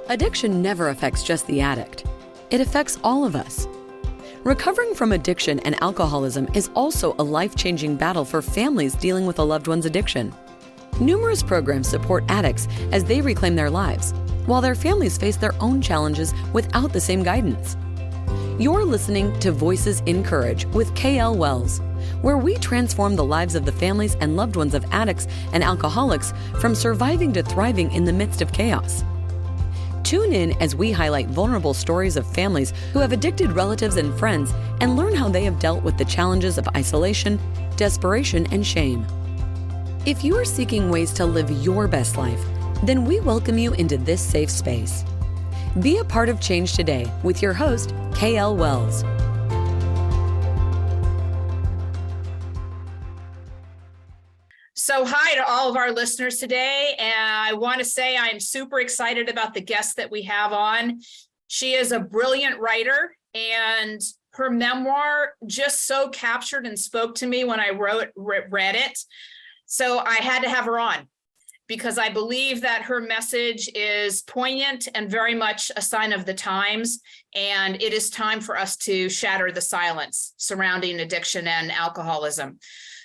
Addiction never affects just the addict. It affects all of us. Recovering from addiction and alcoholism is also a life-changing battle for families dealing with a loved one's addiction. Numerous programs support addicts as they reclaim their lives, while their families face their own challenges without the same guidance. You're listening to Voices in Courage with K.L. Wells, where we transform the lives of the families and loved ones of addicts and alcoholics from surviving to thriving in the midst of chaos. Tune in as we highlight vulnerable stories of families who have addicted relatives and friends and learn how they have dealt with the challenges of isolation, desperation, and shame. If you are seeking ways to live your best life, then we welcome you into this safe space. Be a part of change today with your host, K.L. Wells. So hi to all of our listeners today. And I want to say I'm super excited about the guest that we have on. She is a brilliant writer, and her memoir just so captured and spoke to me when I read it. So I had to have her on because I believe that her message is poignant and very much a sign of the times. And it is time for us to shatter the silence surrounding addiction and alcoholism.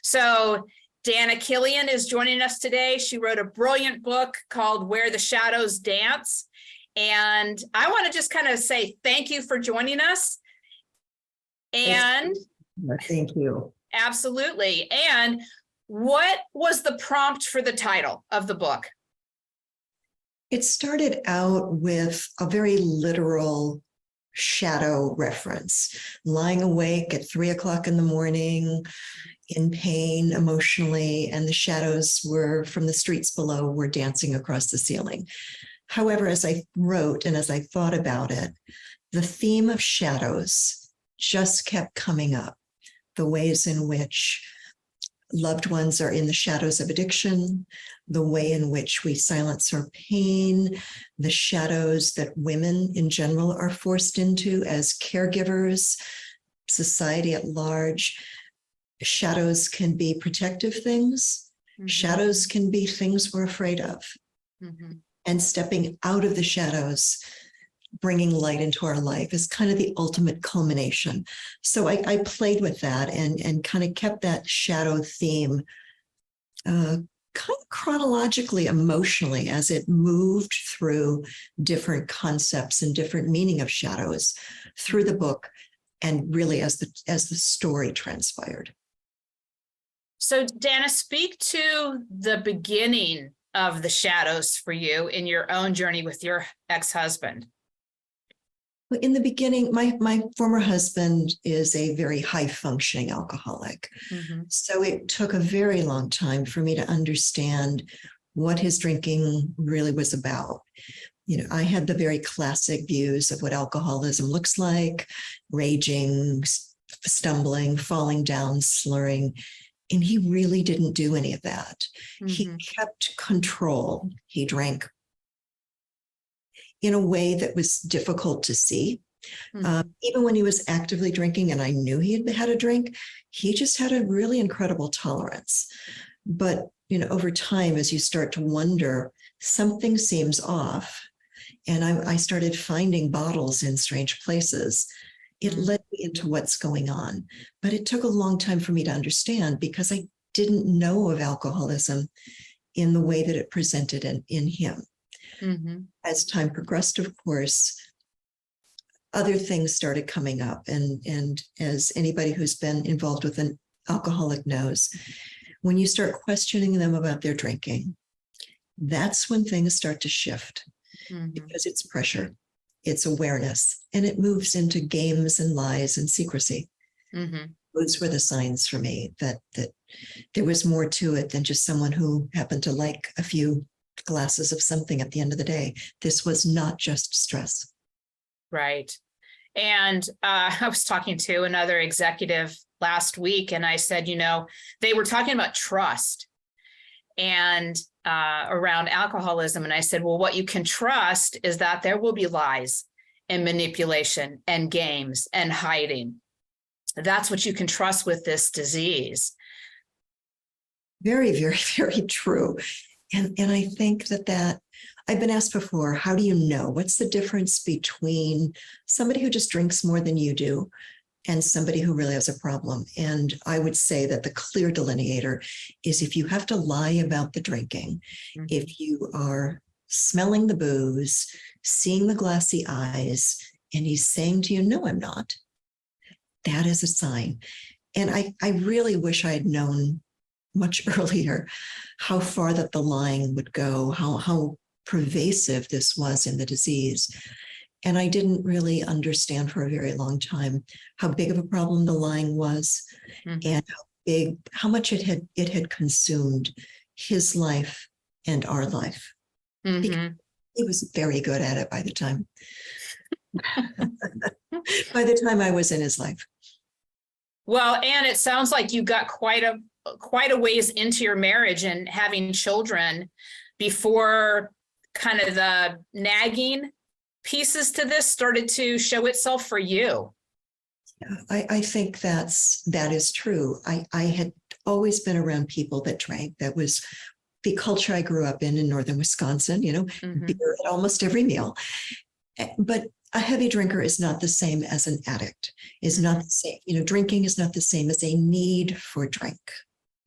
So Dana Killion is joining us today. She wrote a brilliant book called Where the Shadows Dance. And I want to just kind of say thank you for joining us. And thank you. Absolutely. And what was the prompt for the title of the book? It started out with a very literal shadow reference, lying awake at 3 o'clock in the morning, in pain emotionally, and the shadows were from the streets below were dancing across the ceiling. However, as I wrote and as I thought about it, the theme of shadows just kept coming up. The ways in which loved ones are in the shadows of addiction, the way in which we silence our pain, the shadows that women in general are forced into as caregivers, society at large. Shadows can be protective things. Mm-hmm. Shadows can be things we're afraid of. Mm-hmm. And stepping out of the shadows, bringing light into our life is kind of the ultimate culmination. So I played with that and kind of kept that shadow theme kind of chronologically, emotionally, as it moved through different concepts and different meaning of shadows through the book, and really as the story transpired. So Dana, speak to the beginning of the shadows for you in your own journey with your ex-husband. In the beginning, my former husband is a very high-functioning alcoholic. Mm-hmm. So it took a very long time for me to understand what his drinking really was about. You know, I had the very classic views of what alcoholism looks like: raging, stumbling, falling down, slurring. And he really didn't do any of that. Mm-hmm. He kept control. He drank in a way that was difficult to see. Mm-hmm. Even when he was actively drinking and I knew he had had a drink, he just had a really incredible tolerance. But, you know, over time, as you start to wonder, something seems off. And I started finding bottles in strange places. It led me into what's going on. But it took a long time for me to understand because I didn't know of alcoholism in the way that it presented in him. Mm-hmm. As time progressed, of course, other things started coming up. And as anybody who's been involved with an alcoholic knows, when you start questioning them about their drinking, that's when things start to shift. Mm-hmm. Because it's pressure, it's awareness, and it moves into games and lies and secrecy. Mm-hmm. Those were the signs for me that there was more to it than just someone who happened to like a few glasses of something at the end of the day. This was not just stress. Right. And I was talking to another executive last week, and I said, you know, they were talking about trust and around alcoholism. And I said, well, what you can trust is that there will be lies and manipulation and games and hiding. That's what you can trust with this disease. Very, very, very true. And I think that I've been asked before, how do you know? What's the difference between somebody who just drinks more than you do and somebody who really has a problem? And I would say that the clear delineator is if you have to lie about the drinking, if you are smelling the booze, seeing the glassy eyes, and he's saying to you, no, I'm not, that is a sign. And I really wish I had known much earlier how far that the lying would go, how pervasive this was in the disease. And I didn't really understand for a very long time how big of a problem the lying was, and how much it had consumed his life and our life. Because he was very good at it by the time I was in his life. Well, and it sounds like you got quite a ways into your marriage and having children before kind of the nagging pieces to this started to show itself for you. Yeah, I think that is true. I had always been around people that drank. That was the culture I grew up in northern Wisconsin, beer at almost every meal. But a heavy drinker is not the same as an addict, is not the same. Drinking is not the same as a need for drink.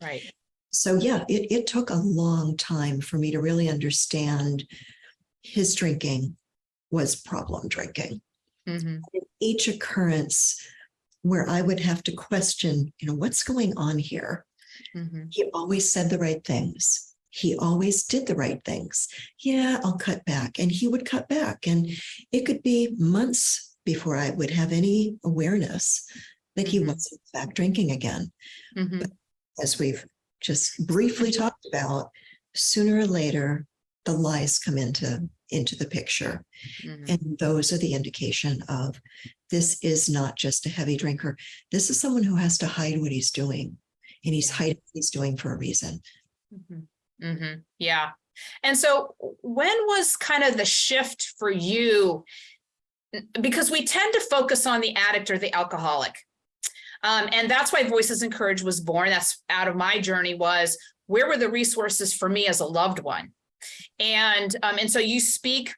Right. So yeah, it took a long time for me to really understand his drinking was problem drinking. In each occurrence where I would have to question, what's going on here? He always said the right things. He always did the right things. Yeah, I'll cut back. And he would cut back. And it could be months before I would have any awareness that he was in fact drinking again. But as we've just briefly talked about, sooner or later, the lies come into the picture. And those are the indication of this is not just a heavy drinker. This is someone who has to hide what he's doing. And he's hiding what he's doing for a reason. Yeah. And so when was kind of the shift for you? Because we tend to focus on the addict or the alcoholic. And that's why Voices Encourage was born. That's out of my journey was, where were the resources for me as a loved one? And so you speak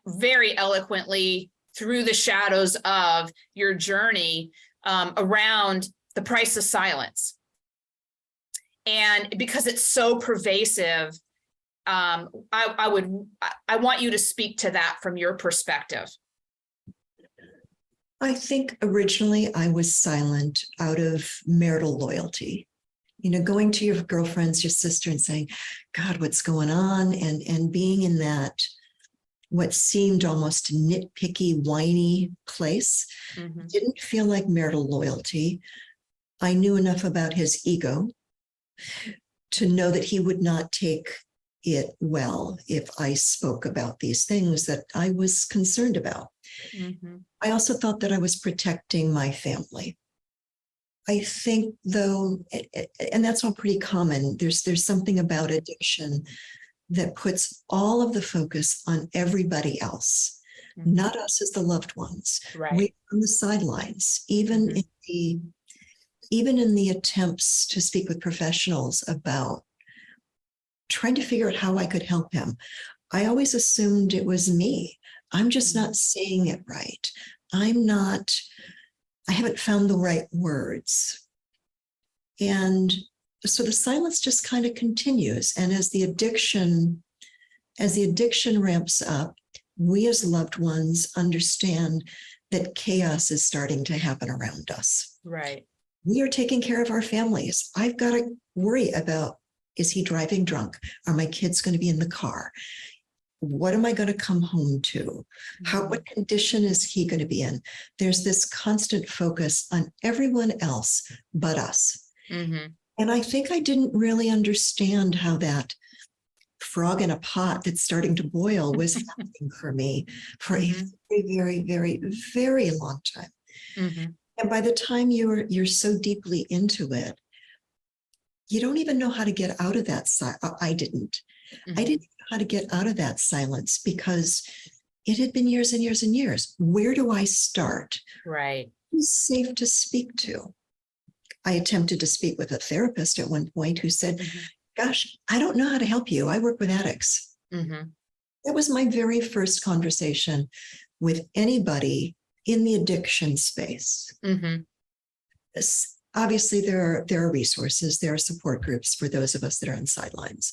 very eloquently through the shadows of your journey around the price of silence. And because it's so pervasive, I want you to speak to that from your perspective. I think originally I was silent out of marital loyalty. Going to your girlfriends, your sister, and saying, God, what's going on? And being in that, what seemed almost nitpicky, whiny place, didn't feel like marital loyalty. I knew enough about his ego to know that he would not take it well if I spoke about these things that I was concerned about. I also thought that I was protecting my family. I think, though, and that's all pretty common, there's something about addiction that puts all of the focus on everybody else, not us as the loved ones. Right. We're on the sidelines, even in the attempts to speak with professionals about trying to figure out how I could help him. I always assumed it was me. I'm just not saying it right. I haven't found the right words. And so the silence just kind of continues. And as the addiction ramps up, we as loved ones understand that chaos is starting to happen around us. Right. We are taking care of our families. I've got to worry about, is he driving drunk? Are my kids going to be in the car? What am I going to come home to? What condition is he going to be in? There's this constant focus on everyone else but us. And I think I didn't really understand how that frog in a pot that's starting to boil was happening for me for a very, very, very, very long time. And by the time you're so deeply into it, you don't even know how to get out of that. I didn't. I didn't know how to get out of that silence because it had been years and years and years. Where do I start? Right. Who's safe to speak to? I attempted to speak with a therapist at one point who said, gosh, I don't know how to help you. I work with addicts. That was my very first conversation with anybody in the addiction space. Mm-hmm. Obviously, there are resources, there are support groups for those of us that are on sidelines.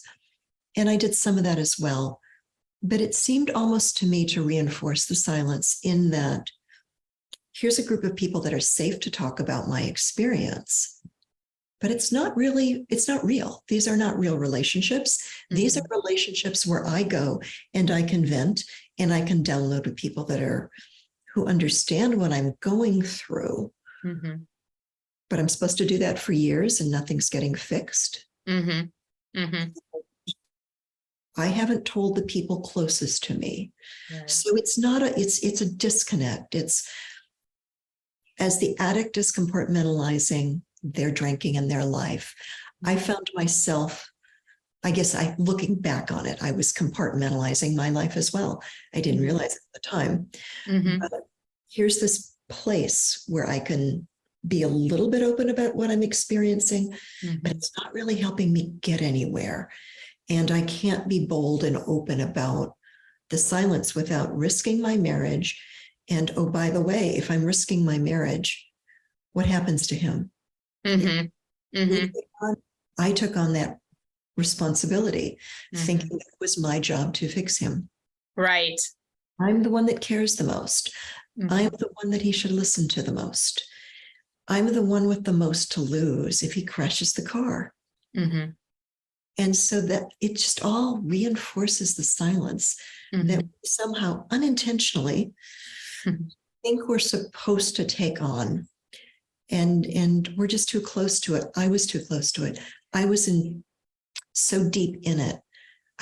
And I did some of that as well. But it seemed almost to me to reinforce the silence in that here's a group of people that are safe to talk about my experience, but it's not real. These are not real relationships. Mm-hmm. These are relationships where I go and I can vent and I can download with people who understand what I'm going through. Mm-hmm. But I'm supposed to do that for years and nothing's getting fixed. Mm-hmm. Mm-hmm. I haven't told the people closest to me. Right. So it's a disconnect. It's as the addict is compartmentalizing their drinking and their life, I found myself, looking back on it, I was compartmentalizing my life as well. I didn't realize it at the time. Mm-hmm. But here's this place where I can be a little bit open about what I'm experiencing, but it's not really helping me get anywhere. And I can't be bold and open about the silence without risking my marriage. And oh, by the way, if I'm risking my marriage, what happens to him? Mm-hmm. Mm-hmm. I took on that responsibility, thinking it was my job to fix him. Right. I'm the one that cares the most. Mm-hmm. I'm the one that he should listen to the most. I'm the one with the most to lose if he crashes the car. Mm-hmm. And so that it just all reinforces the silence that we somehow unintentionally think we're supposed to take on. And we're just too close to it. I was too close to it. I was so deep in it.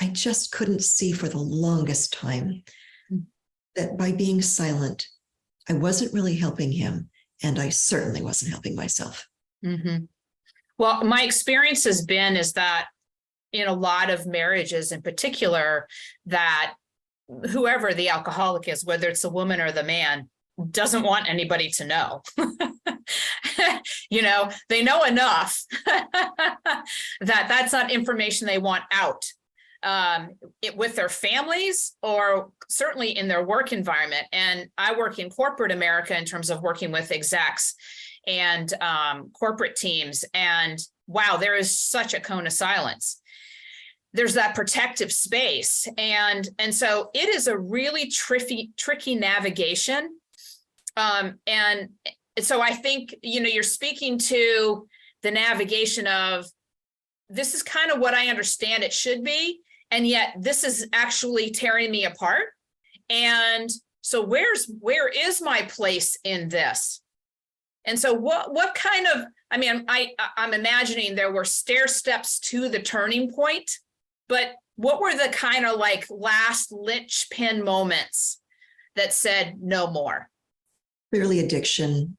I just couldn't see for the longest time that by being silent, I wasn't really helping him. And I certainly wasn't helping myself. Mm-hmm. Well, my experience is that in a lot of marriages in particular, that whoever the alcoholic is, whether it's the woman or the man, doesn't want anybody to know. They know enough that that's not information they want out with their families or certainly in their work environment. And I work in corporate America in terms of working with execs and corporate teams. And wow, there is such a cone of silence. There's that protective space. And so it is a really tricky navigation. And so I think, you're speaking to the navigation of, this is kind of what I understand it should be. And yet this is actually tearing me apart. And so where is my place in this? And so what kind of, I'm imagining there were stair steps to the turning point, but what were the kind of like last linchpin moments that said no more? Clearly, addiction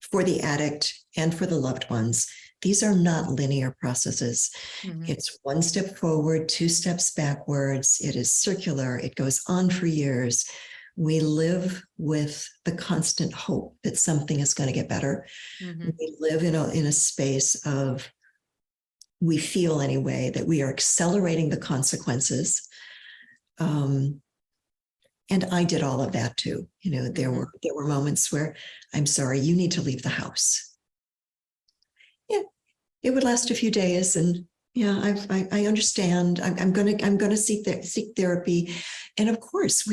for the addict and for the loved ones, these are not linear processes. Mm-hmm. It's one step forward, two steps backwards. It is circular. It goes on for years. We live with the constant hope that something is going to get better. Mm-hmm. We live in a space of, we feel anyway, that we are accelerating the consequences. And I did all of that too. There were moments where, I'm sorry, you need to leave the house. Yeah, it would last a few days, and yeah, I understand. I'm gonna seek therapy, and of course,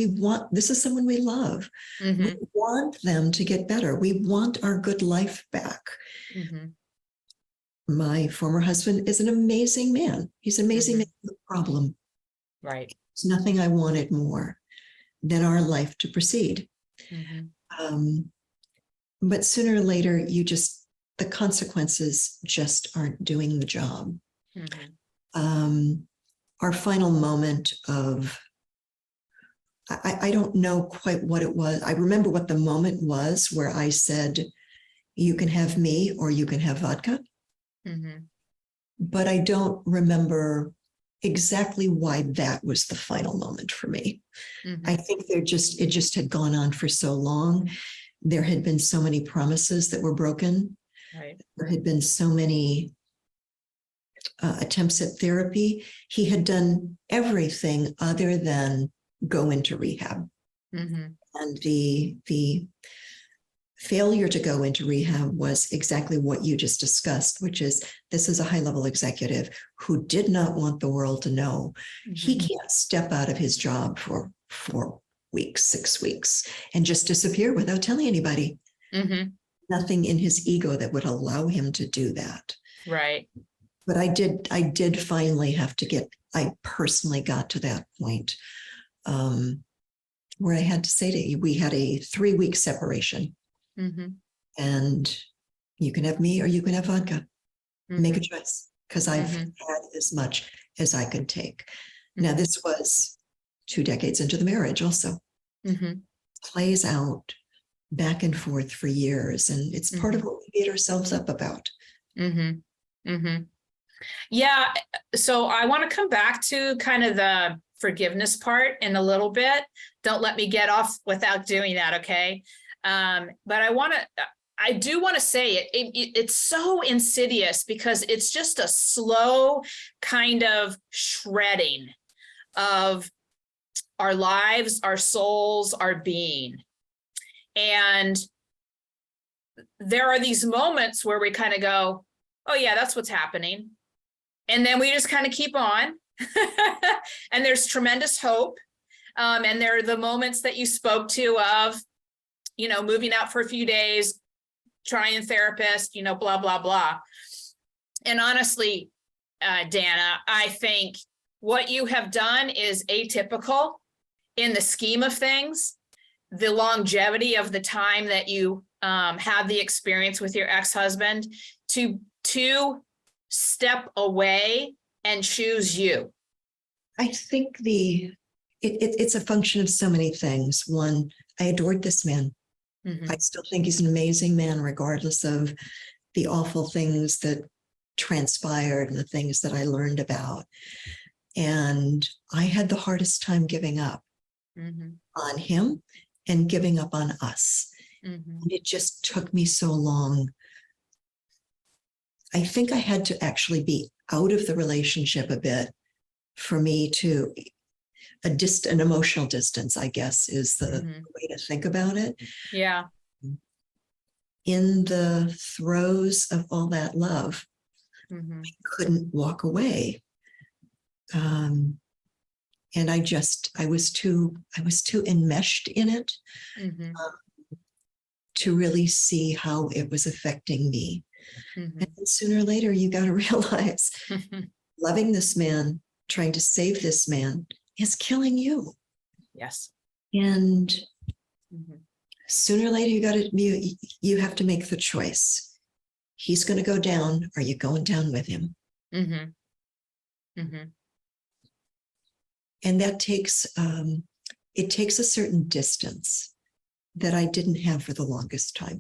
this is someone we love. Mm-hmm. We want them to get better. We want our good life back. Mm-hmm. My former husband is an amazing man. He's an amazing man with a problem. Right. There's nothing I wanted more than our life to proceed. Mm-hmm. But sooner or later, the consequences just aren't doing the job. Mm-hmm. Our final moment of, I don't know quite what it was. I remember what the moment was where I said, you can have me or you can have vodka. Mm-hmm. But I don't remember exactly why that was the final moment for me. Mm-hmm. I think it just had gone on for so long. There had been so many promises that were broken. Right. There had been so many attempts at therapy, he had done everything other than go into rehab. Mm-hmm. And the failure to go into rehab was exactly what you just discussed, which is this is a high-level executive who did not want the world to know. Mm-hmm. He can't step out of his job for 4 weeks, 6 weeks, and just disappear without telling anybody. Mm-hmm. Nothing in his ego that would allow him to do that. Right. But I did finally have to I personally got to that point where I had to say to you, we had a 3-week separation. Mm-hmm. And you can have me or you can have vodka. Mm-hmm. Make a choice, because I've Mm-hmm. had as much as I could take. Mm-hmm. Now, this was 2 decades into the marriage also. Mm-hmm. Plays out back and forth for years. And it's part of what we beat ourselves up about. Mm-hmm. Mm-hmm. Yeah. So I want to come back to kind of the forgiveness part in a little bit. Don't let me get off without doing that. Okay. But I do want to say it's so insidious because it's just a slow kind of shredding of our lives, our souls, our being. And there are these moments where we kind of go, oh yeah, that's what's happening. And then we just kind of keep on. And there's tremendous hope. And there are the moments that you spoke to of, moving out for a few days, trying therapist, blah, blah, blah. And honestly, Dana, I think what you have done is atypical in the scheme of things. The longevity of the time that you had the experience with your ex-husband to step away and choose you. I think it's a function of so many things. One, I adored this man. Mm-hmm. I still think he's an amazing man, regardless of the awful things that transpired and the things that I learned about. And I had the hardest time giving up on him and giving up on us. Mm-hmm. And it just took me so long. I think I had to actually be out of the relationship a bit for me to an emotional distance, I guess, is the way to think about it. Yeah. In the throes of all that love, I couldn't walk away. And I was too enmeshed in it to really see how it was affecting me. And sooner or later, you got to realize loving this man, trying to save this man is killing you. Yes. And sooner or later, you have to make the choice. He's going to go down. Are you going down with him? And that takes a certain distance that I didn't have for the longest time.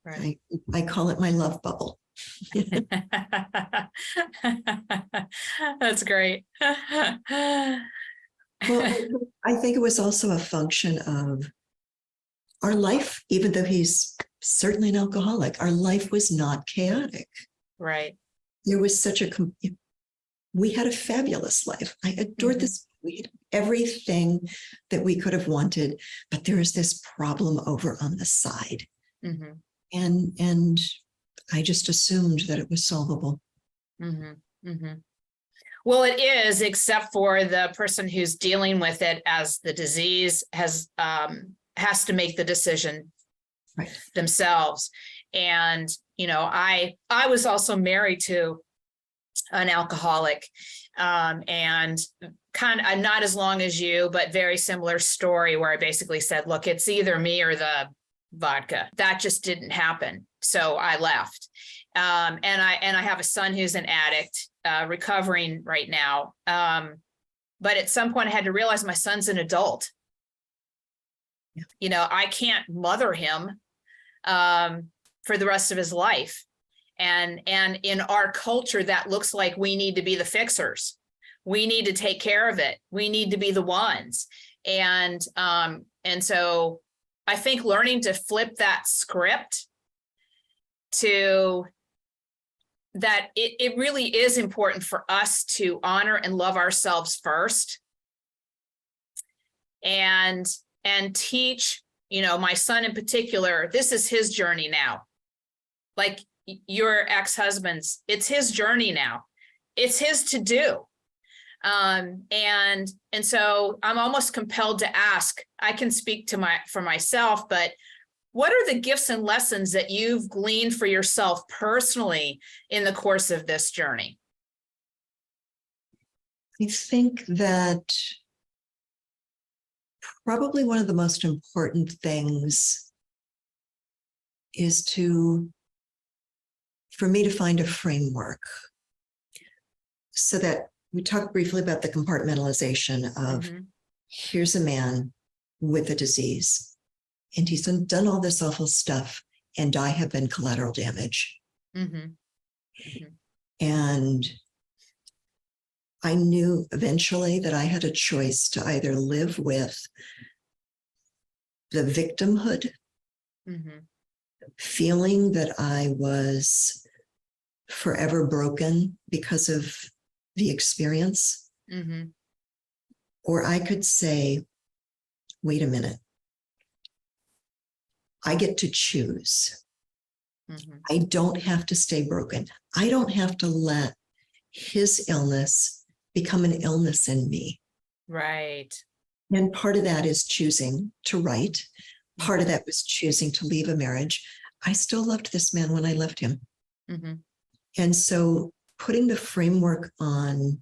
Right. I call it my love bubble. That's great. Well, I think it was also a function of our life, even though he's certainly an alcoholic, our life was not chaotic. Right. There was we had a fabulous life. I adored this. We had everything that we could have wanted, but there is this problem over on the side. And I just assumed that it was solvable. Well, it is, except for the person who's dealing with it as the disease has to make the decision themselves. And, I was also married to an alcoholic, and kind of not as long as you, but very similar story where I basically said, look, it's either me or the vodka. That just didn't happen. So I left. And I have a son who's an addict, recovering right now. But at some point I had to realize my son's an adult. I can't mother him for the rest of his life. And in our culture, that looks like we need to be the fixers. We need to take care of it. We need to be the ones. And so I think learning to flip that script to that it really is important for us to honor and love ourselves first, and teach, my son in particular, this is his journey now. Like your ex-husband's, it's his journey now. It's his to do. And so I'm almost compelled to ask, I can speak for myself, but what are the gifts and lessons that you've gleaned for yourself personally in the course of this journey? I think that probably one of the most important things is for me to find a framework, so that we talked briefly about the compartmentalization of here's a man with a disease, and he's done all this awful stuff, and I have been collateral damage. And I knew eventually that I had a choice to either live with the victimhood, feeling that I was forever broken because of the experience, or I could say, wait a minute, I get to choose. I don't have to stay broken. I don't have to let his illness become an illness in me. Right. And part of that is choosing to write. Part of that was choosing to leave a marriage. I still loved this man when I left him. And so putting the framework on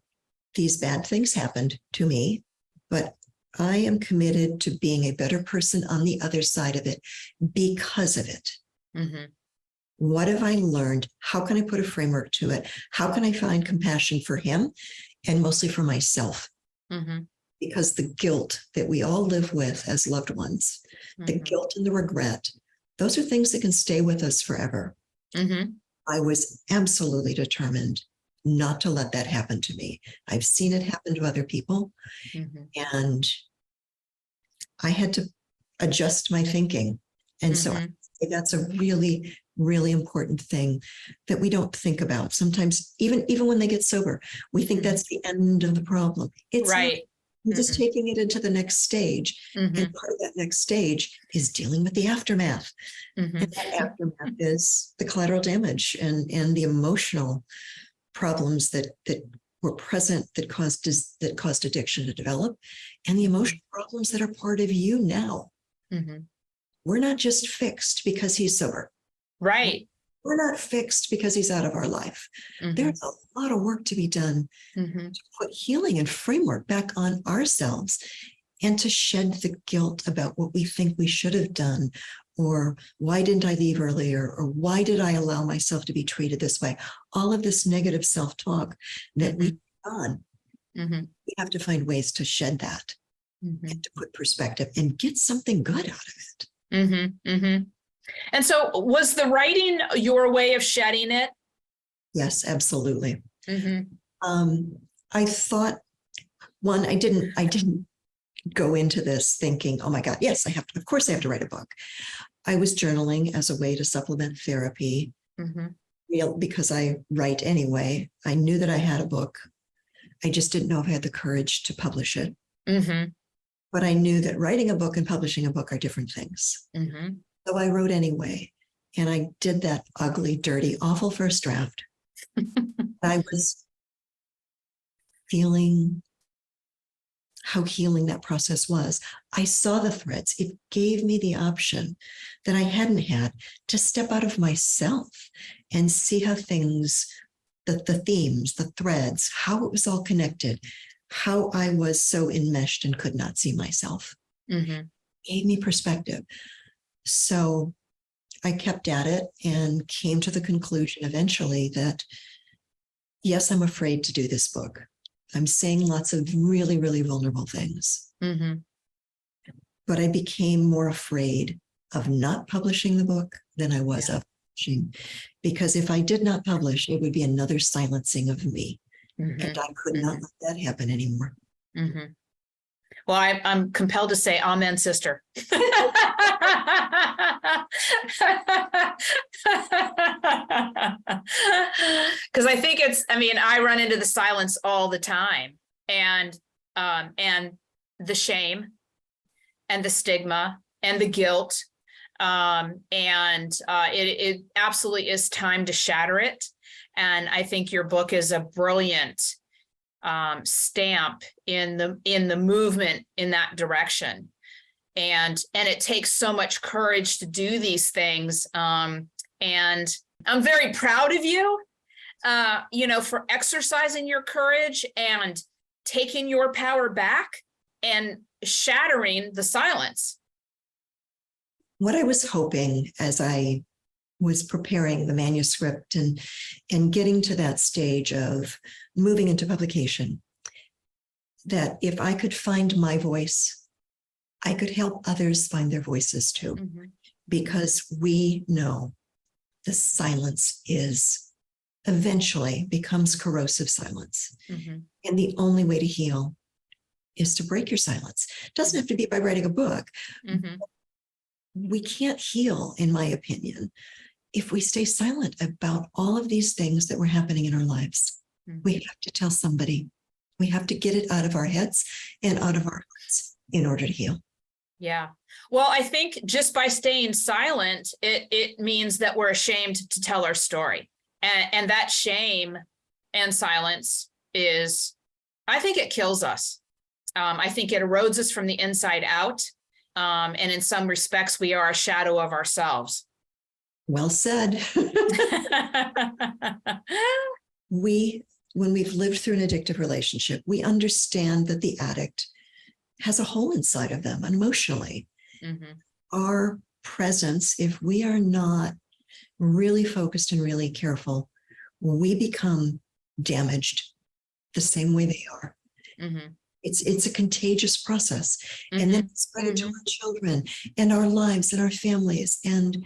these bad things happened to me, but I am committed to being a better person on the other side of it because of it. What have I learned? How can I put a framework to it? How can I find compassion for him and mostly for myself? Because the guilt that we all live with as loved ones, the guilt and the regret, those are things that can stay with us forever. I was absolutely determined not to let that happen to me. I've seen it happen to other people, and I had to adjust my thinking. And so that's a really, really important thing that we don't think about. Sometimes, even when they get sober, we think that's the end of the problem. It's right. You're just taking it into the next stage. And part of that next stage is dealing with the aftermath. And that aftermath is the collateral damage and the emotional problems that were present that caused addiction to develop, and the emotional problems that are part of you now. We're not just fixed because he's sober. Right. We're not fixed because he's out of our life. There's a lot of work to be done to put healing and framework back on ourselves, and to shed the guilt about what we think we should have done, or why didn't I leave earlier, or why did I allow myself to be treated this way? All of this negative self-talk that we've done. We have to find ways to shed that and to put perspective and get something good out of it. And so was the writing your way of shedding it? Yes, absolutely. I thought, I didn't go into this thinking, oh my God, yes, of course I have to write a book. I was journaling as a way to supplement therapy, because I write anyway. I knew that I had a book. I just didn't know if I had the courage to publish it. But I knew that writing a book and publishing a book are different things. So I wrote anyway. And I did that ugly, dirty, awful first draft. I was feeling how healing that process was. I saw the threads. It gave me the option that I hadn't had to step out of myself and see how things, the themes, the threads, how it was all connected, how I was so enmeshed and could not see myself. Gave me perspective. So I kept at it and came to the conclusion eventually that, yes, I'm afraid to do this book. I'm saying lots of really, really vulnerable things. But I became more afraid of not publishing the book than I was of publishing. Because if I did not publish, it would be another silencing of me. And I could not let that happen anymore. Well, I'm compelled to say amen, sister. Because I think I run into the silence all the time, and the shame and the stigma and the guilt. It absolutely is time to shatter it. And I think your book is a brilliant stamp in the movement in that direction. And it takes so much courage to do these things. And I'm very proud of you, for exercising your courage and taking your power back and shattering the silence. What I was hoping as I was preparing the manuscript and getting to that stage of moving into publication, that if I could find my voice, I could help others find their voices too. Mm-hmm. Because we know the silence eventually becomes corrosive silence. Mm-hmm. And the only way to heal is to break your silence. It doesn't have to be by writing a book. Mm-hmm. We can't heal, in my opinion, if we stay silent about all of these things that were happening in our lives. Mm-hmm. We have to tell somebody. We have to get it out of our heads and out of our hearts in order to heal. Yeah. Well, I think just by staying silent, it means that we're ashamed to tell our story. And that shame and silence I think it kills us. I think it erodes us from the inside out. And in some respects, we are a shadow of ourselves. Well said. When we've lived through an addictive relationship, we understand that the addict has a hole inside of them emotionally. Mm-hmm. Our presence, if we are not really focused and really careful, we become damaged the same way they are. Mm-hmm. It's a contagious process. Mm-hmm. And then it's spread into our children and our lives and our families. And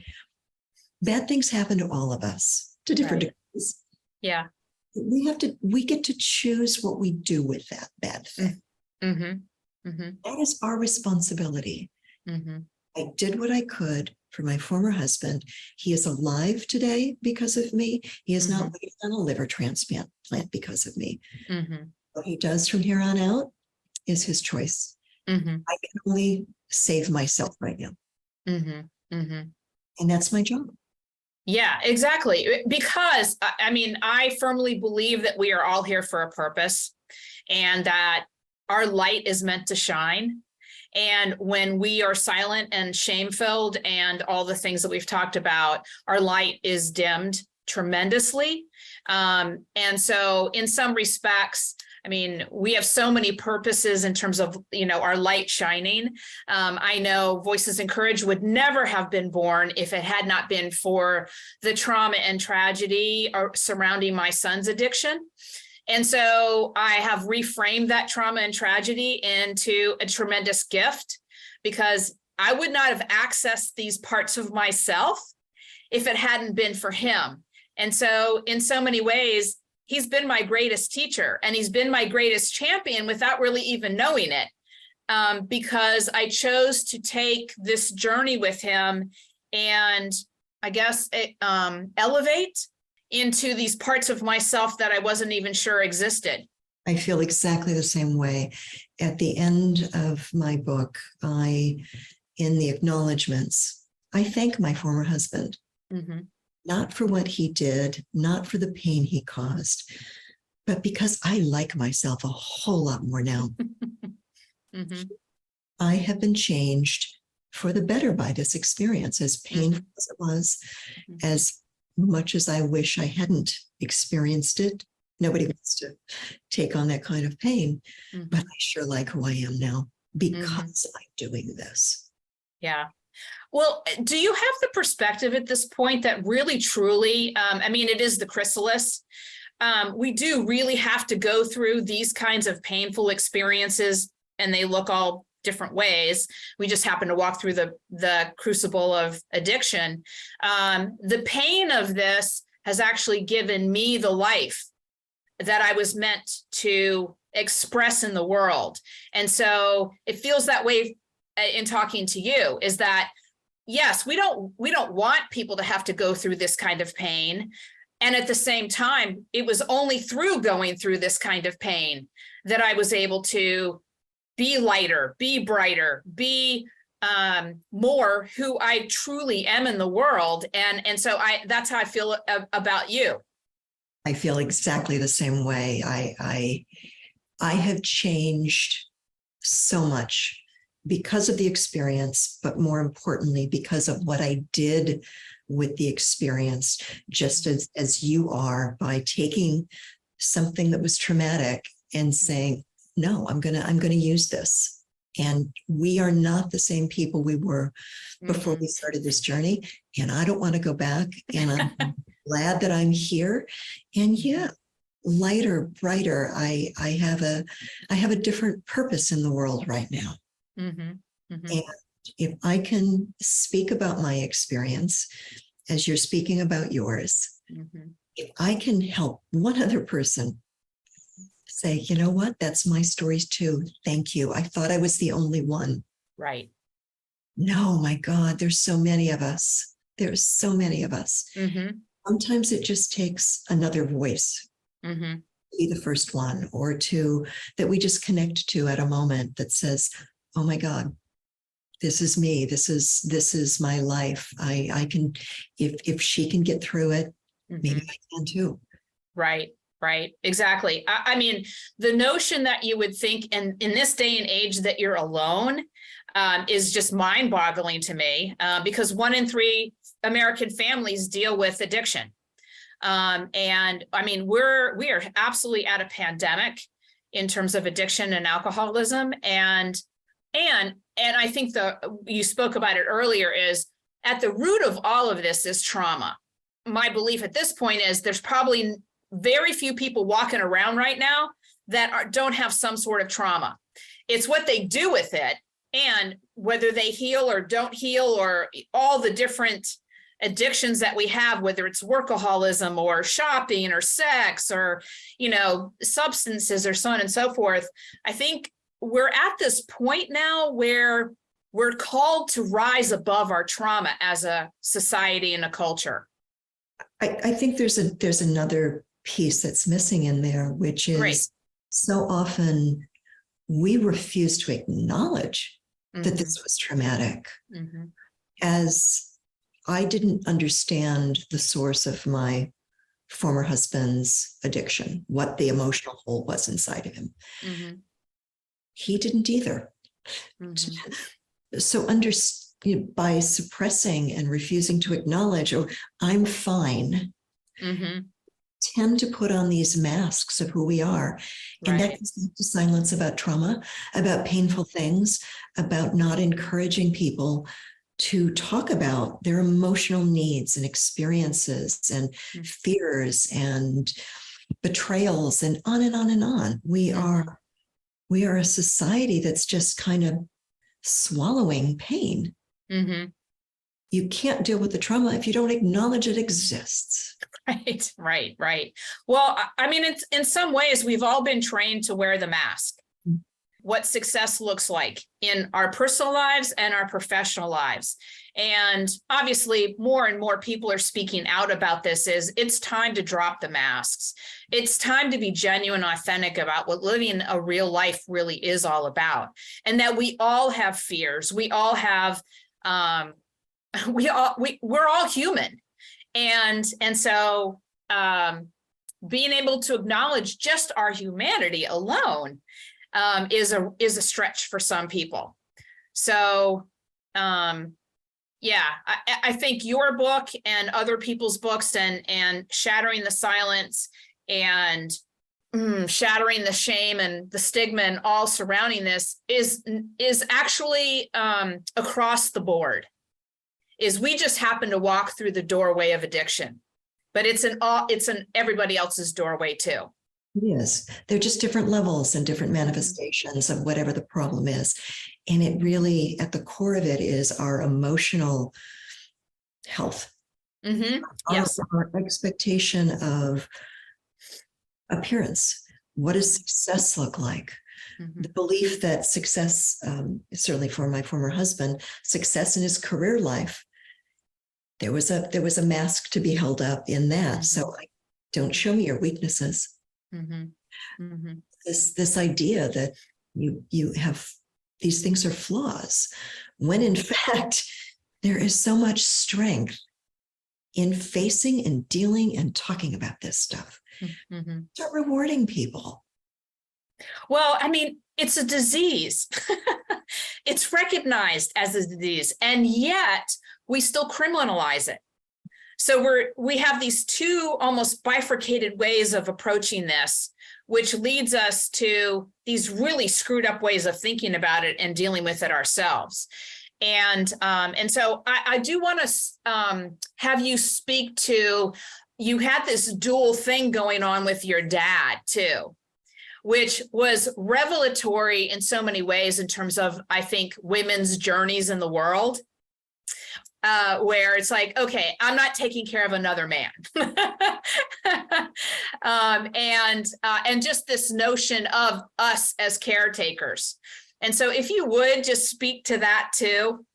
bad things happen to all of us to different degrees. Yeah. We get to choose what we do with that bad thing. Mm-hmm. Mm-hmm. That is our responsibility. Mm-hmm. I did what I could for my former husband. He is alive today because of me. He is not waiting on a liver transplant because of me. Mm-hmm. What he does from here on out is his choice. Mm-hmm. I can only save myself right now. Mm-hmm. Mm-hmm. And that's my job. Yeah, exactly. Because I firmly believe that we are all here for a purpose and that our light is meant to shine. And when we are silent and shame-filled and all the things that we've talked about, our light is dimmed tremendously. And so in some respects, we have so many purposes in terms of, our light shining. I know Voices in Courage would never have been born if it had not been for the trauma and tragedy surrounding my son's addiction. And so I have reframed that trauma and tragedy into a tremendous gift, because I would not have accessed these parts of myself if it hadn't been for him. And so in so many ways, he's been my greatest teacher and he's been my greatest champion without really even knowing it, because I chose to take this journey with him and I guess elevate into these parts of myself that I wasn't even sure existed. I feel exactly the same way. At the end of my book, in the acknowledgments, I thank my former husband, not for what he did, not for the pain he caused, but because I like myself a whole lot more now. I have been changed for the better by this experience, as painful as it was, as much as I wish I hadn't experienced it. Nobody wants to take on that kind of pain, but I sure like who I am now because I'm doing this. Yeah. Well, do you have the perspective at this point that really, truly, it is the chrysalis. We do really have to go through these kinds of painful experiences, and they look all different ways. We just happen to walk through the crucible of addiction. The pain of this has actually given me the life that I was meant to express in the world. And so it feels that way in talking to you, is that, yes, we don't want people to have to go through this kind of pain. And at the same time, it was only through going through this kind of pain that I was able to be lighter, be brighter, be more who I truly am in the world. And so that's how I feel about you. I feel exactly the same way. I have changed so much because of the experience, but more importantly, because of what I did with the experience, just as you are, by taking something that was traumatic and saying, no, I'm gonna use this. And we are not the same people we were before we started this journey. And I don't want to go back. And I'm glad that I'm here. And yeah, lighter, brighter. I have a different purpose in the world right now. And if I can speak about my experience as you're speaking about yours, if I can help one other person say, you know what, that's my story too. Thank you. I thought I was the only one. Right. No, my God, there's so many of us. There's so many of us. Sometimes it just takes another voice to be the first one, or to that we just connect to at a moment that says, oh my God, this is me. This is my life. I can, if she can get through it, maybe I can too. Right. Right. Exactly. I mean, the notion that you would think in this day and age that you're alone is just mind boggling to me, because 1 in 3 American families deal with addiction. And I mean, we are absolutely at a pandemic in terms of addiction and alcoholism. And I think you spoke about it earlier, is at the root of all of this is trauma. My belief at this point is there's probably very few people walking around right now that don't have some sort of trauma. It's what they do with it, and whether they heal or don't heal, or all the different addictions that we have, whether it's workaholism or shopping or sex or, substances or so on and so forth. I think we're at this point now where we're called to rise above our trauma as a society and a culture. I think there's another piece that's missing in there, which is so often we refuse to acknowledge that this was traumatic. As I didn't understand the source of my former husband's addiction, what the emotional hole was inside of him. He didn't either. So by suppressing and refusing to acknowledge, or I'm fine, tend to put on these masks of who we are. And that comes back to silence about trauma, about painful things, about not encouraging people to talk about their emotional needs and experiences and fears and betrayals and on and on and on. We are a society that's just kind of swallowing pain. You can't deal with the trauma if you don't acknowledge it exists. Right. Well, I mean, it's in some ways, we've all been trained to wear the mask. What success looks like in our personal lives and our professional lives. And obviously, more and more people are speaking out about this. It's time to drop the masks. It's time to be genuine, authentic about what living a real life really is all about. And that we all have fears. We all have, we're all human. And so being able to acknowledge just our humanity alone is a stretch for some people. So, I think your book and other people's books and shattering the silence and shattering the shame and the stigma and all surrounding this is actually across the board. We just happen to walk through the doorway of addiction, but it's in everybody else's doorway too. Yes, they're just different levels and different manifestations of whatever the problem is. And it really, at the core of it, is our emotional health. Yes. Our expectation of appearance. What does success look like? The belief that success, certainly for my former husband, success in his career life, there was a mask to be held up in that. So don't show me your weaknesses. This idea that you have these things are flaws, when in fact there is so much strength in facing and dealing and talking about this stuff. Start rewarding people. Well, I mean, it's a disease. It's recognized as a disease, and yet we still criminalize it. So we have these two almost bifurcated ways of approaching this, which leads us to these really screwed up ways of thinking about it and dealing with it ourselves. And so I do want to have you speak to, you had this dual thing going on with your dad too, which was revelatory in so many ways in terms of, I think, women's journeys in the world, where it's like, okay, I'm not taking care of another man. And just this notion of us as caretakers. And so if you would just speak to that too.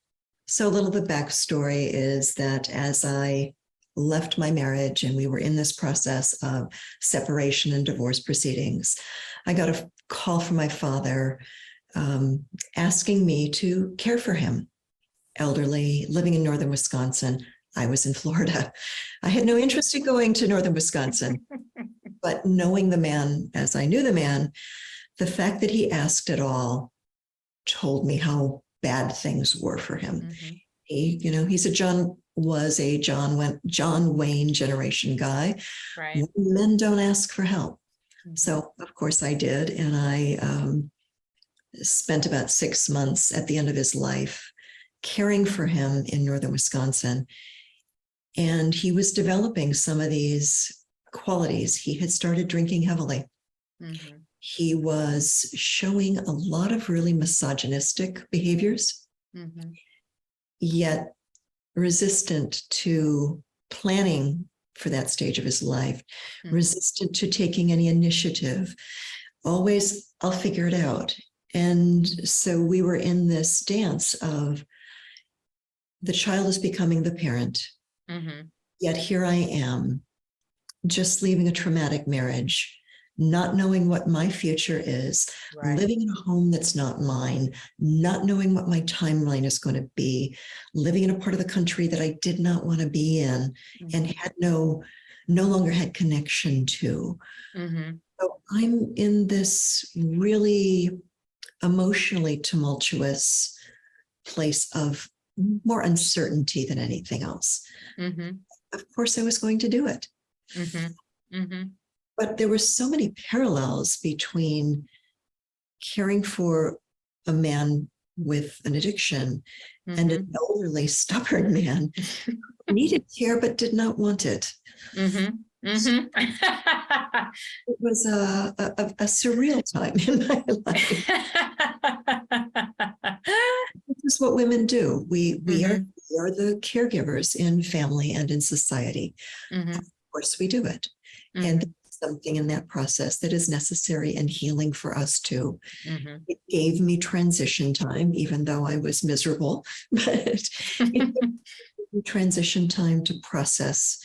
So a little bit backstory is that as I left my marriage and we were in this process of separation and divorce proceedings, I got a call from my father asking me to care for him. Elderly, living in northern Wisconsin. I was in Florida. I had no interest in going to northern Wisconsin, but knowing the man as I knew the man, the fact that he asked at all told me how bad things were for him. He's was a John Wayne generation guy. Right. Men don't ask for help. So of course I did. And I spent about 6 months at the end of his life caring for him in northern Wisconsin. And he was developing some of these qualities. He had started drinking heavily. He was showing a lot of really misogynistic behaviors, yet resistant to planning for that stage of his life, resistant to taking any initiative. Always, I'll figure it out. And so we were in this dance of the child is becoming the parent, yet here I am, just leaving a traumatic marriage, not knowing what my future is, living in a home that's not mine, not knowing what my timeline is going to be, living in a part of the country that I did not want to be in and had no longer had connection to. So I'm in this really emotionally tumultuous place of more uncertainty than anything else. Of course, I was going to do it. But there were so many parallels between caring for a man with an addiction and an elderly, stubborn man who needed care but did not want it. It was a surreal time in my life. This is what women do. We are the caregivers in family and in society. Of course, we do it. And there's something in that process that is necessary and healing for us too. It gave me transition time, even though I was miserable, but it gave me transition time to process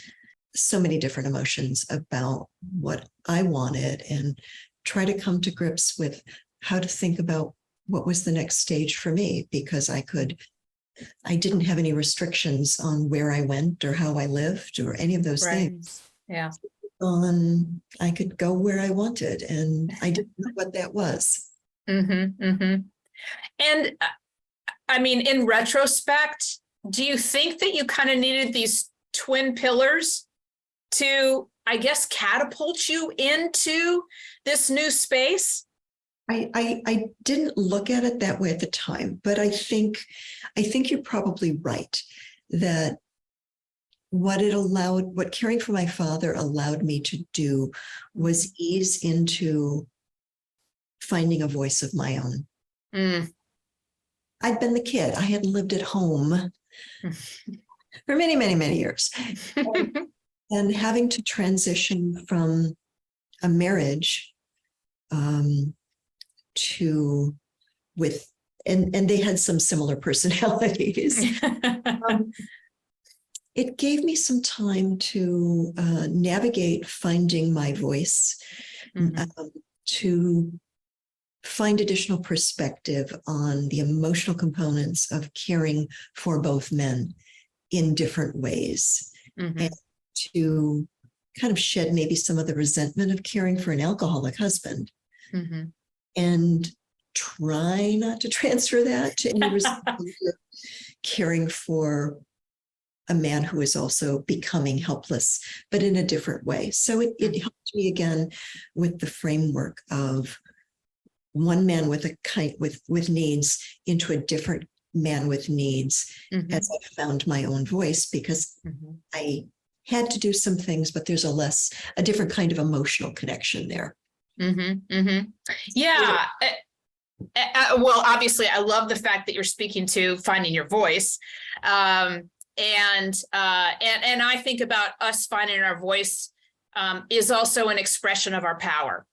so many different emotions about what I wanted and try to come to grips with how to think about what was the next stage for me, because I didn't have any restrictions on where I went or how I lived or any of those things. Yeah. I could go where I wanted, and I didn't know what that was. And I mean, in retrospect, do you think that you kind of needed these twin pillars to, I guess, catapult you into this new space? I didn't look at it that way at the time, but I think you're probably right that what caring for my father allowed me to do was ease into finding a voice of my own. I'd been the kid. I had lived at home for many, many, many years. And having to transition from a marriage to with and they had some similar personalities. It gave me some time to navigate finding my voice, to find additional perspective on the emotional components of caring for both men in different ways, and to kind of shed maybe some of the resentment of caring for an alcoholic husband, and try not to transfer that to any resentment of caring for a man who is also becoming helpless, but in a different way. So it helped me again with the framework of one man with with needs into a different man with needs, as I found my own voice, because I had to do some things, but there's a different kind of emotional connection there. Yeah. Well, obviously, I love the fact that you're speaking to finding your voice. And I think about us finding our voice is also an expression of our power.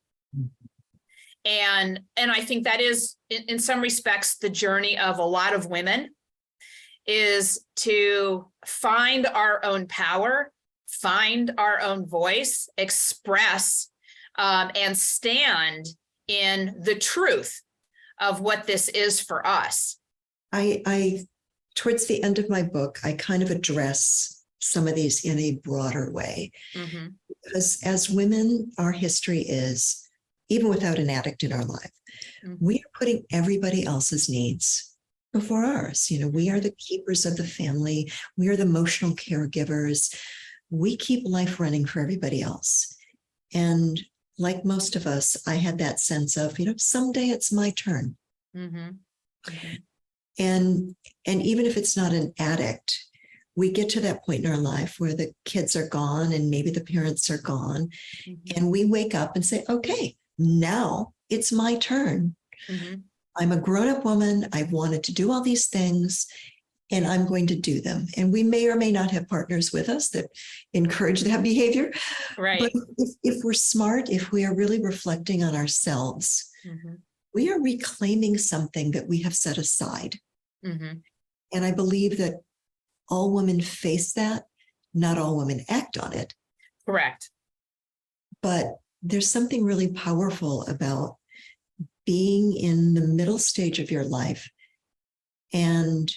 And I think that is, in some respects, the journey of a lot of women, is to find our own power, find our own voice, express, and stand in the truth of what this is for us. I towards the end of my book, I kind of address some of these in a broader way. Because as women, our history is, even without an addict in our life, we are putting everybody else's needs before ours. You know, we are the keepers of the family. We are the emotional caregivers. We keep life running for everybody else. And like most of us, I had that sense of, someday it's my turn. And even if it's not an addict, we get to that point in our life where the kids are gone and maybe the parents are gone, and we wake up and say, okay, now it's my turn. I'm a grown-up woman. I've wanted to do all these things, and I'm going to do them. And we may or may not have partners with us that encourage that behavior. Right. But if we're smart, if we are really reflecting on ourselves, we are reclaiming something that we have set aside. And I believe that all women face that. Not all women act on it. Correct. But there's something really powerful about being in the middle stage of your life and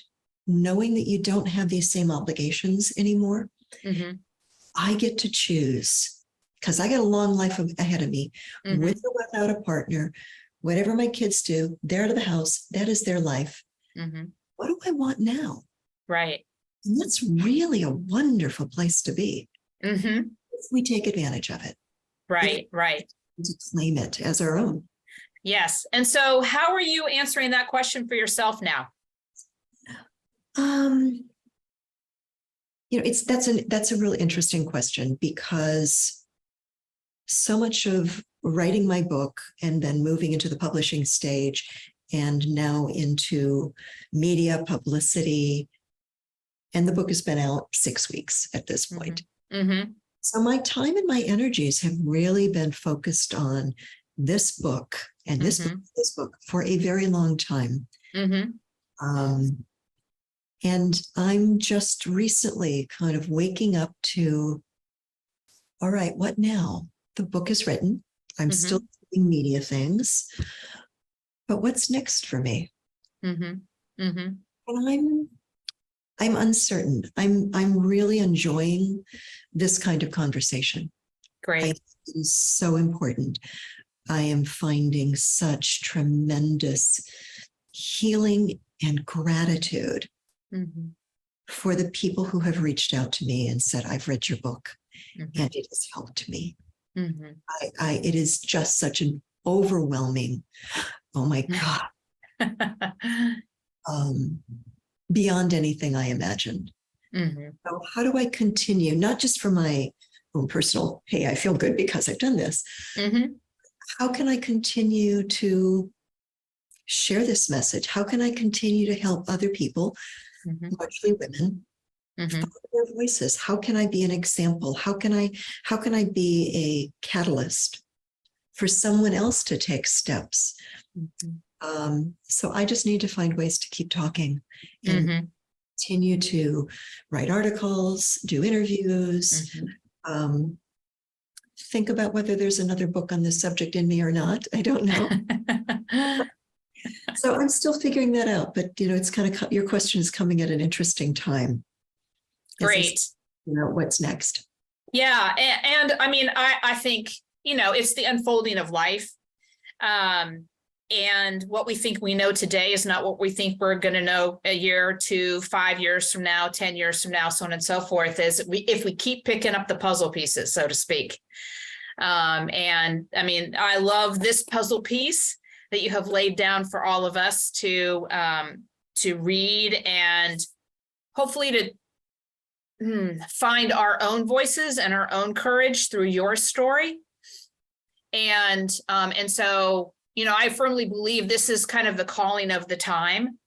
knowing that you don't have these same obligations anymore. I get to choose, because I got a long life ahead of me, with or without a partner. Whatever my kids do, they're out of the house. That is their life. What do I want now? Right. And that's really a wonderful place to be. If we take advantage of it. Right. To claim it as our own. Yes. And so how are you answering that question for yourself now? That's a really interesting question, because so much of writing my book and then moving into the publishing stage and now into media publicity, and the book has been out 6 weeks at this point. So my time and my energies have really been focused on this book and this book for a very long time. And I'm just recently kind of waking up to, all right, what now? The book is written. I'm still doing media things, but what's next for me? And I'm uncertain. I'm really enjoying this kind of conversation. Great. It is so important. I am finding such tremendous healing and gratitude for the people who have reached out to me and said, I've read your book and it has helped me. It is just such an overwhelming, oh my God, beyond anything I imagined. So how do I continue, not just for my own personal, hey, I feel good because I've done this. How can I continue to share this message? How can I continue to help other people, largely women, find their voices? How can I be an example? How can I be a catalyst for someone else to take steps. So I just need to find ways to keep talking and continue to write articles, do interviews, think about whether there's another book on this subject in me or not. I don't know. So I'm still figuring that out, but it's kind of, your question is coming at an interesting time. Great. What's next? Yeah. And I mean, I think, it's the unfolding of life. And what we think we know today is not what we think we're going to know a year to 5 years from now, 10 years from now, so on and so forth, if we keep picking up the puzzle pieces, so to speak. And I mean, I love this puzzle piece that you have laid down for all of us to read and hopefully to find our own voices and our own courage through your story. And so, I firmly believe this is kind of the calling of the time,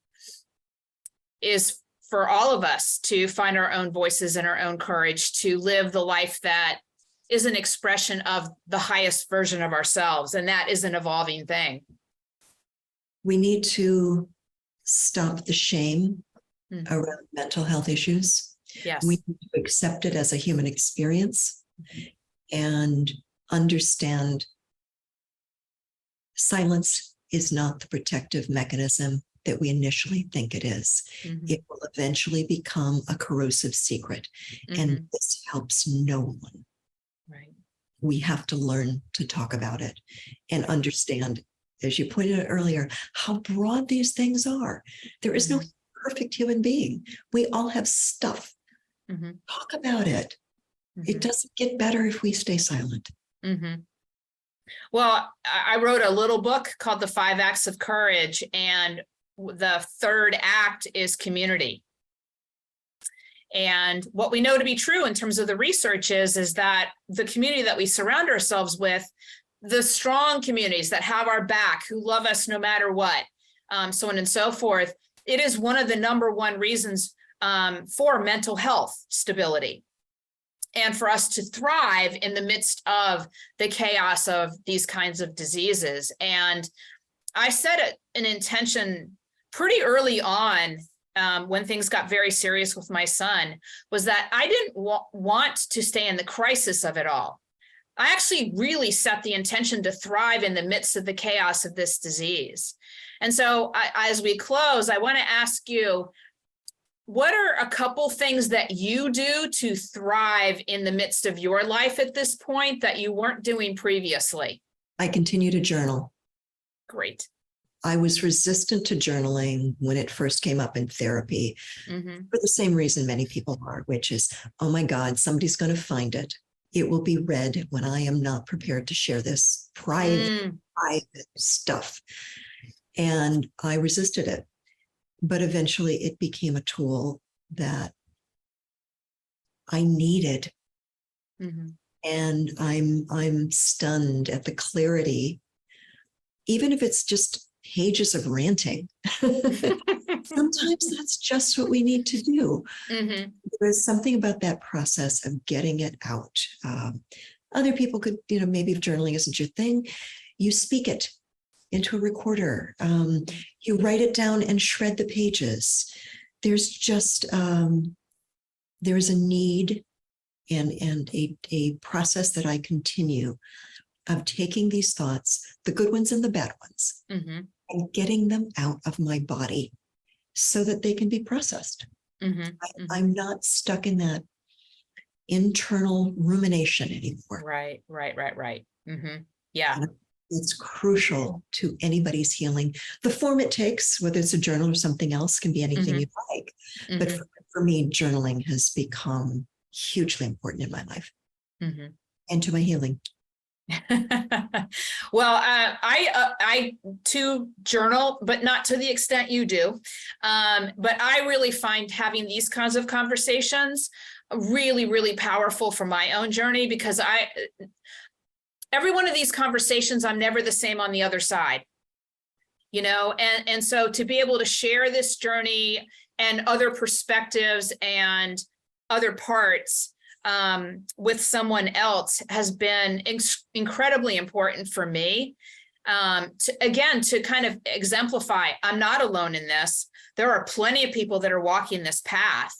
is for all of us to find our own voices and our own courage to live the life that is an expression of the highest version of ourselves. And that is an evolving thing. We need to stop the shame around mental health issues. Yes. We need to accept it as a human experience and understand silence is not the protective mechanism that we initially think it is. It will eventually become a corrosive secret, and this helps no one. Right. We have to learn to talk about it and understand, as you pointed out earlier, how broad these things are. There is no perfect human being. We all have stuff. Talk about it. It doesn't get better if we stay silent. Well, I wrote a little book called The 5 Acts of Courage, and the third act is community. And what we know to be true in terms of the research is that the community that we surround ourselves with, the strong communities that have our back, who love us no matter what, so on and so forth, it is one of the number one reasons for mental health stability. And for us to thrive in the midst of the chaos of these kinds of diseases. And I set an intention pretty early on, when things got very serious with my son, was that I didn't want to stay in the crisis of it all. I actually really set the intention to thrive in the midst of the chaos of this disease. And so as we close, I want to ask you, what are a couple things that you do to thrive in the midst of your life at this point that you weren't doing previously? I continue to journal. Great. I was resistant to journaling when it first came up in therapy for the same reason many people are, which is, oh my God, somebody's going to find it. It will be read when I am not prepared to share this private stuff. And I resisted it. But eventually it became a tool that I needed. And I'm stunned at the clarity, even if it's just pages of ranting. Sometimes that's just what we need to do. There's something about that process of getting it out. Other people could, maybe if journaling isn't your thing, you speak it into a recorder. You write it down and shred the pages. There's just, there is a need and a process that I continue of taking these thoughts, the good ones and the bad ones, and getting them out of my body so that they can be processed. I'm not stuck in that internal rumination anymore. Right. Yeah. It's crucial to anybody's healing. The form it takes, whether it's a journal or something else, can be anything you like. But for me, journaling has become hugely important in my life and to my healing. Well, I too journal, but not to the extent you do. But I really find having these kinds of conversations really, really powerful for my own journey, because every one of these conversations, I'm never the same on the other side, and so to be able to share this journey and other perspectives and other parts with someone else has been incredibly important for me. To kind of exemplify, I'm not alone in this. There are plenty of people that are walking this path.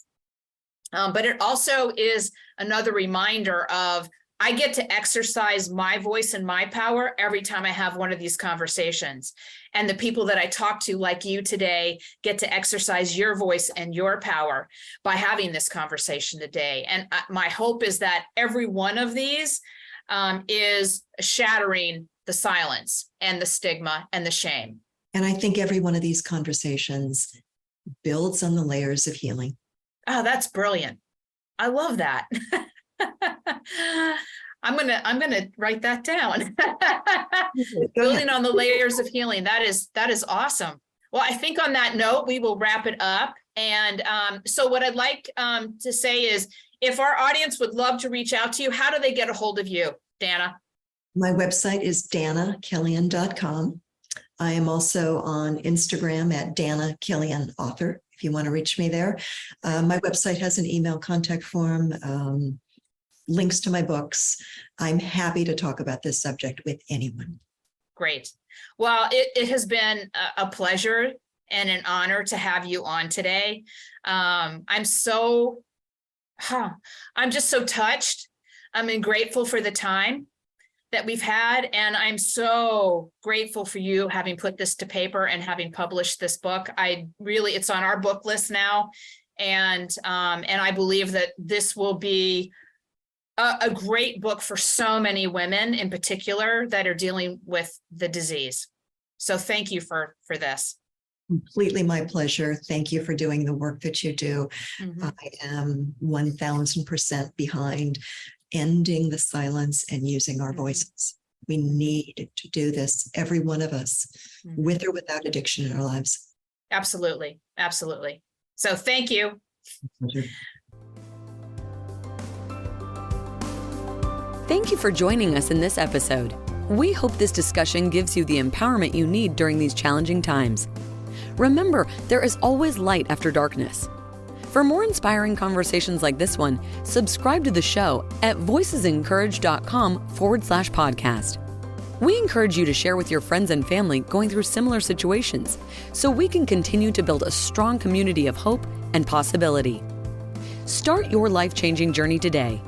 But it also is another reminder of I get to exercise my voice and my power every time I have one of these conversations. And the people that I talk to, like you today, get to exercise your voice and your power by having this conversation today. And my hope is that every one of these is shattering the silence and the stigma and the shame. And I think every one of these conversations builds on the layers of healing. Oh, that's brilliant. I love that. I'm gonna write that down. Building on the layers of healing. That is awesome. Well, I think on that note, we will wrap it up. And so what I'd like to say is, if our audience would love to reach out to you, how do they get a hold of you, Dana? My website is danakillion.com. I am also on Instagram at Dana Killion Author, if you want to reach me there. My website has an email contact form, links to my books. I'm happy to talk about this subject with anyone. Great. Well, it has been a pleasure and an honor to have you on today. I'm just so touched. I'm grateful for the time that we've had, and I'm so grateful for you having put this to paper and having published this book. It's on our book list now, and I believe that this will be a great book for so many women in particular that are dealing with the disease. So thank you for this. Completely my pleasure. Thank you for doing the work that you do. Mm-hmm. I am 1000% behind ending the silence and using our voices. We need to do this, every one of us, with or without addiction in our lives. Absolutely. Absolutely. So thank you. Pleasure. Thank you for joining us in this episode. We hope this discussion gives you the empowerment you need during these challenging times. Remember, there is always light after darkness. For more inspiring conversations like this one, subscribe to the show at voicesencouraged.com/podcast. We encourage you to share with your friends and family going through similar situations so we can continue to build a strong community of hope and possibility. Start your life-changing journey today.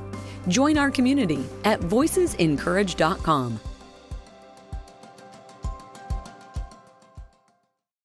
Join our community at voicesencouraged.com.